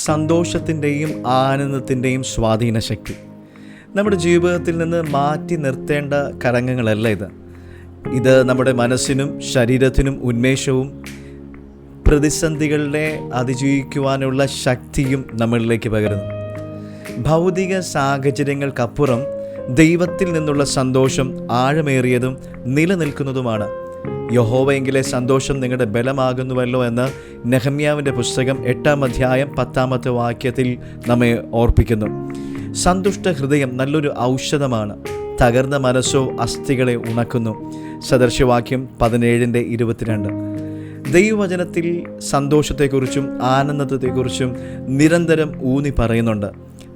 സന്തോഷത്തിൻ്റെയും ആനന്ദത്തിൻ്റെയും സ്വാധീന ശക്തി നമ്മുടെ ജീവിതത്തിൽ നിന്ന് മാറ്റി നിർത്തേണ്ട ഘടകങ്ങളല്ല ഇത് നമ്മുടെ മനസ്സിനും ശരീരത്തിനും ഉന്മേഷവും പ്രതിസന്ധികളെ അതിജീവിക്കുവാനുള്ള ശക്തിയും നമ്മളിലേക്ക് പകരുന്നു. ഭൗതിക സാഹചര്യങ്ങൾക്കപ്പുറം ദൈവത്തിൽ നിന്നുള്ള സന്തോഷം ആഴമേറിയതും നിലനിൽക്കുന്നതുമാണ്. യഹോവയെങ്കിലെ സന്തോഷം നിങ്ങളുടെ ബലമാകുന്നുവല്ലോ എന്ന് നെഹമ്യാവിൻ്റെ പുസ്തകം 8-ാം അധ്യായം 10-ാമത്തെ വാക്യത്തിൽ നമ്മെ ഓർപ്പിക്കുന്നു. സന്തുഷ്ട ഹൃദയം നല്ലൊരു ഔഷധമാണ്, തകർന്ന മനസ്സോ അസ്ഥികളെ ഉണക്കുന്നു. സദൃശവാക്യം 17:22. ദൈവവചനത്തിൽ സന്തോഷത്തെക്കുറിച്ചും ആനന്ദത്തെക്കുറിച്ചും നിരന്തരം ഊന്നി പറയുന്നുണ്ട്.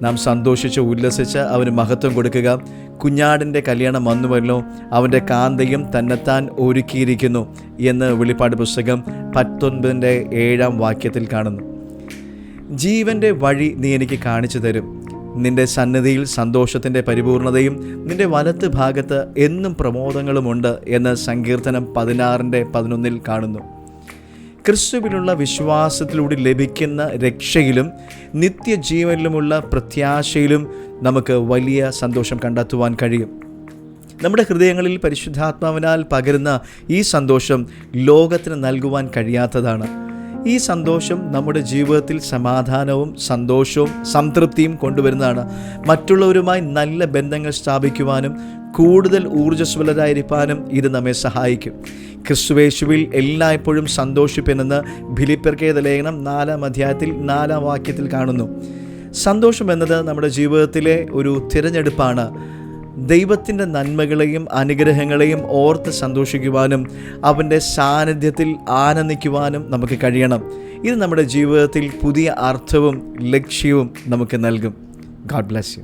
നാം സന്തോഷിച്ച് ഉല്ലസിച്ച് അവന് മഹത്വം കൊടുക്കുക. കുഞ്ഞാടിൻ്റെ കല്യാണം വന്നുവല്ലോ, അവൻ്റെ കാന്തയും തന്നെത്താൻ ഒരുക്കിയിരിക്കുന്നു എന്ന് വെളിപ്പാട് പുസ്തകം 19:7 വാക്യത്തിൽ കാണുന്നു. ജീവൻ്റെ വഴി നീ എനിക്ക് കാണിച്ചു തരും. നിന്റെ സന്നിധിയിൽ സന്തോഷത്തിൻ്റെ പരിപൂർണതയും നിന്റെ വലത്ത് ഭാഗത്ത് എന്നും പ്രമോദങ്ങളുമുണ്ട് എന്ന് സങ്കീർത്തനം 16:11 കാണുന്നു. ക്രിസ്തുവിലുള്ള വിശ്വാസത്തിലൂടെ ലഭിക്കുന്ന രക്ഷയിലും നിത്യജീവനിലുമുള്ള പ്രത്യാശയിലും നമുക്ക് വലിയ സന്തോഷം കണ്ടെത്തുവാൻ കഴിയും. നമ്മുടെ ഹൃദയങ്ങളിൽ പരിശുദ്ധാത്മാവിനാൽ പകരുന്ന ഈ സന്തോഷം ലോകത്തിന് നൽകുവാൻ കഴിയാത്തതാണ്. ഈ സന്തോഷം നമ്മുടെ ജീവിതത്തിൽ സമാധാനവും സന്തോഷവും സംതൃപ്തിയും കൊണ്ടുവരുന്നതാണ്. മറ്റുള്ളവരുമായി നല്ല ബന്ധങ്ങൾ സ്ഥാപിക്കുവാനും കൂടുതൽ ഊർജ്ജസ്വലരായിരിക്കാനും ഇത് നമ്മെ സഹായിക്കും. ക്രിസ്തുയേശുവിൽ എല്ലായ്പ്പോഴും സന്തോഷിപ്പെന്ന് ഫിലിപ്പിയർക്ക് എഴുതിയ ലേഖനം 4-ാം അധ്യായത്തിൽ 4-ാം വാക്യത്തിൽ കാണുന്നു. സന്തോഷം എന്നത് നമ്മുടെ ജീവിതത്തിലെ ഒരു തിരഞ്ഞെടുപ്പാണ്. ദൈവത്തിൻ്റെ നന്മകളെയും അനുഗ്രഹങ്ങളെയും ഓർത്ത് സന്തോഷിക്കുവാനും അവൻ്റെ സാന്നിധ്യത്തിൽ ആനന്ദിക്കുവാനും നമുക്ക് കഴിയണം. ഇത് നമ്മുടെ ജീവിതത്തിൽ പുതിയ അർത്ഥവും ലക്ഷ്യവും നമുക്ക് നൽകും. God bless you.